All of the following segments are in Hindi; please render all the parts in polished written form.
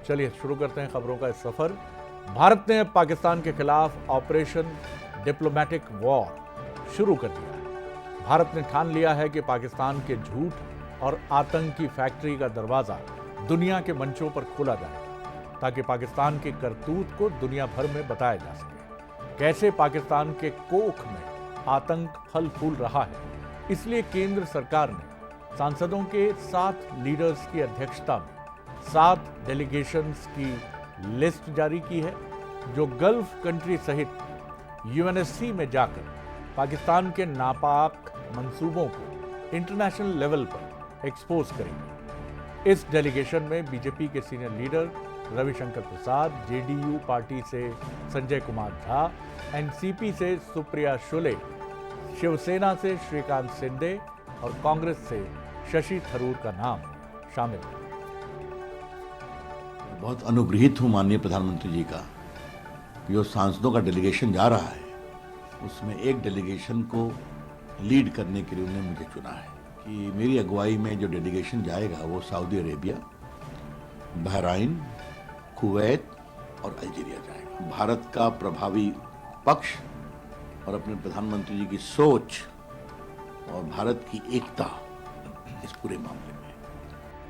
चलिए शुरू करते हैं खबरों का इस सफर। भारत ने अब पाकिस्तान के खिलाफ ऑपरेशन डिप्लोमेटिक वॉर शुरू कर दिया है। भारत ने ठान लिया है कि पाकिस्तान के झूठ और आतंक की फैक्ट्री का दरवाजा दुनिया के मंचों पर खोला जाएगा, ताकि पाकिस्तान के करतूत को दुनिया भर में बताया जा सके। कैसे पाकिस्तान के कोख में आतंक फल फूल रहा है, इसलिए केंद्र सरकार ने सांसदों के 7 लीडर्स की अध्यक्षता में 7 डेलीगेशंस की लिस्ट जारी की है, जो गल्फ कंट्री सहित यूएनएससी में जाकर पाकिस्तान के नापाक मंसूबों को इंटरनेशनल लेवल पर एक्सपोज करेंगे। इस डेलीगेशन में बीजेपी के सीनियर लीडर रविशंकर प्रसाद, जेडीयू पार्टी से संजय कुमार झा, एनसीपी से सुप्रिया शुले, शिवसेना से श्रीकांत शिंदे और कांग्रेस से शशि थरूर का नाम शामिल है। बहुत अनुग्रहित हूं माननीय प्रधानमंत्री जी का, जो सांसदों का डेलीगेशन जा रहा है उसमें एक डेलीगेशन को लीड करने के लिए उन्होंने मुझे चुना है कि मेरी अगुवाई में जो डेलीगेशन जाएगा वो सऊदी अरेबिया, बहराइन, कुवैत और अल्जीरिया जाएगा। भारत का प्रभावी पक्ष और अपने प्रधानमंत्री जी की सोच और भारत की एकता इस पूरे मामले में।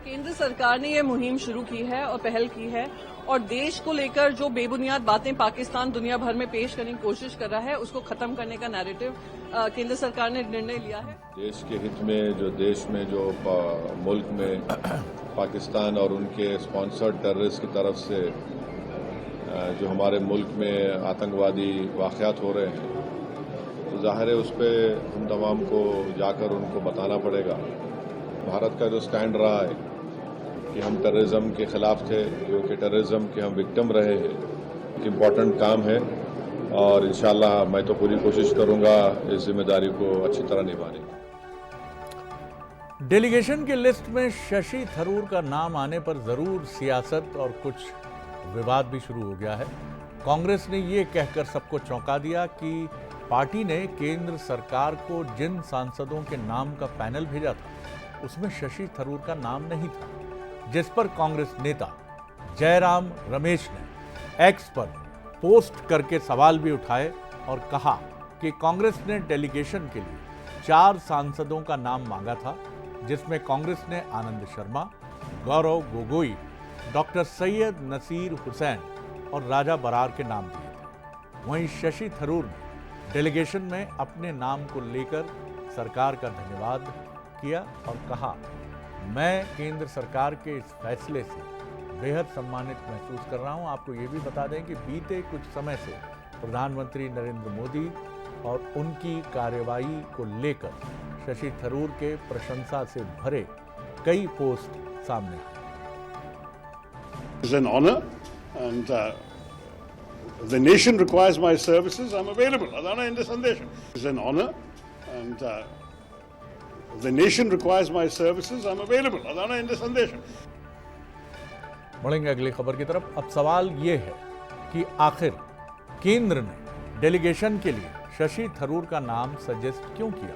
केंद्र सरकार ने यह मुहिम शुरू की है और पहल की है, और देश को लेकर जो बेबुनियाद बातें पाकिस्तान दुनिया भर में पेश करने की कोशिश कर रहा है, उसको खत्म करने का नैरेटिव केंद्र सरकार ने निर्णय लिया है। देश के हित में जो मुल्क में पाकिस्तान और उनके स्पॉन्सर्ड टेररिस्ट की तरफ से जो हमारे मुल्क में आतंकवादी वाक़यात हो रहे हैं, तो जाहिर है उस पर हम तमाम को जाकर उनको बताना पड़ेगा। भारत का जो स्टैंड रहा है कि हम टेररिज्म के खिलाफ थे, क्योंकि टेररिज्म के हम विक्टिम रहे हैं, एक इम्पॉर्टेंट काम है और इंशाल्लाह मैं तो पूरी कोशिश करूंगा इस जिम्मेदारी को अच्छी तरह निभाने की। डेलीगेशन की लिस्ट में शशि थरूर का नाम आने पर जरूर सियासत और कुछ विवाद भी शुरू हो गया है। कांग्रेस ने ये कहकर सबको चौंका दिया कि पार्टी ने केंद्र सरकार को जिन सांसदों के नाम का पैनल भेजा था उसमें शशि थरूर का नाम नहीं था, जिस पर कांग्रेस नेता जयराम रमेश ने एक्स पर पोस्ट करके सवाल भी उठाए और कहा कि कांग्रेस ने डेलीगेशन के लिए 4 सांसदों का नाम मांगा था, जिसमें कांग्रेस ने आनंद शर्मा, गौरव गोगोई, डॉक्टर सैयद नसीर हुसैन और राजा बरार के नाम दिए थे। वहीं शशि थरूर ने डेलीगेशन में अपने नाम को लेकर सरकार का धन्यवाद किया और कहा, मैं केंद्र सरकार के इस फैसले से बेहद सम्मानित महसूस कर रहा हूं। आपको ये भी बता दें कि बीते कुछ समय से प्रधानमंत्री नरेंद्र मोदी और उनकी कार्रवाई को लेकर शशि थरूर के प्रशंसा से भरे कई पोस्ट सामने आए। It's an honor, and the nation requires my services. I'm available. Adana in this foundation. It's an honor, and the nation requires my services. I'm available. Adana in this foundation. बढ़ेंगे अगली खबर की तरफ। अब सवाल ये है कि आखिर केंद्र ने डेलीगेशन के लिए शशि थरूर का नाम सजेस्ट क्यों किया।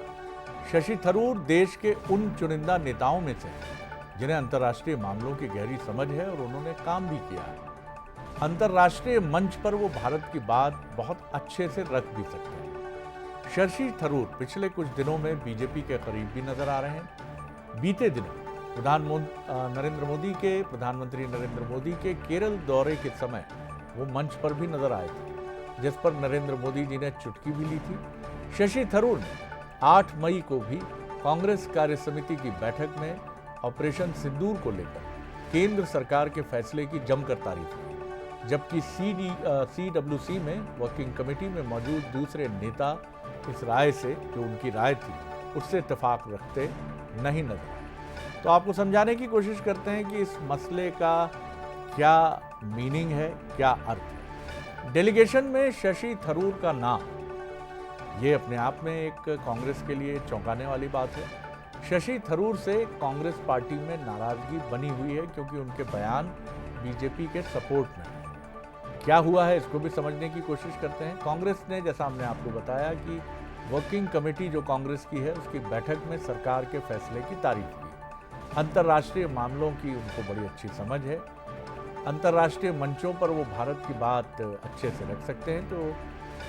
शशि थरूर देश के उन चुनिंदा नेताओं में से हैं जिन्हें अंतर्राष्ट्रीय मामलों की गहरी समझ है और उन्होंने काम भी किया है। अंतर्राष्ट्रीय मंच पर वो भारत की बात बहुत अच्छे से रख भी सकते हैं। शशि थरूर पिछले कुछ दिनों में बीजेपी के करीब भी नजर आ रहे हैं। बीते दिनों प्रधानमंत्री नरेंद्र मोदी के केरल दौरे के समय वो मंच पर भी नजर आए थे, जिस पर नरेंद्र मोदी जी ने चुटकी भी ली थी। शशि थरूर ने 8 मई को भी कांग्रेस कार्य समिति की बैठक में ऑपरेशन सिंदूर को लेकर केंद्र सरकार के फैसले की जमकर तारीफ की, जबकि CWC में वर्किंग कमेटी में मौजूद दूसरे नेता इस राय से, जो उनकी राय थी, उससे इत्तेफाक रखते नहीं नजर आए। तो आपको समझाने की कोशिश करते हैं कि इस मसले का क्या मीनिंग है, क्या अर्थ है। डेलीगेशन में शशि थरूर का नाम, ये अपने आप में एक कांग्रेस के लिए चौंकाने वाली बात है। शशि थरूर से कांग्रेस पार्टी में नाराजगी बनी हुई है, क्योंकि उनके बयान बीजेपी के सपोर्ट में है। क्या हुआ है इसको भी समझने की कोशिश करते हैं। कांग्रेस ने, जैसा हमने आपको बताया, कि वर्किंग कमेटी जो कांग्रेस की है उसकी बैठक में सरकार के फैसले की तारीफ की। अंतर्राष्ट्रीय मामलों की उनको बड़ी अच्छी समझ है अंतर्राष्ट्रीय मंचों पर वो भारत की बात अच्छे से रख सकते हैं, तो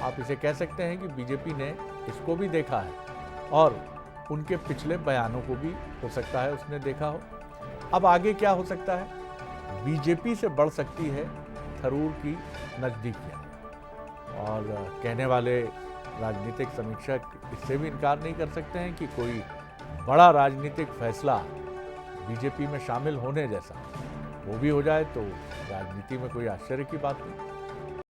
आप इसे कह सकते हैं कि बीजेपी ने इसको भी देखा है और उनके पिछले बयानों को भी हो सकता है उसने देखा हो। अब आगे क्या हो सकता है? बीजेपी से बढ़ सकती है थरूर की नज़दीकियाँ, और कहने वाले राजनीतिक समीक्षक इससे भी इनकार नहीं कर सकते हैं कि कोई बड़ा राजनीतिक फैसला बीजेपी में शामिल होने जैसा वो भी हो जाए तो राजनीति में कोई आश्चर्य की बात नहीं।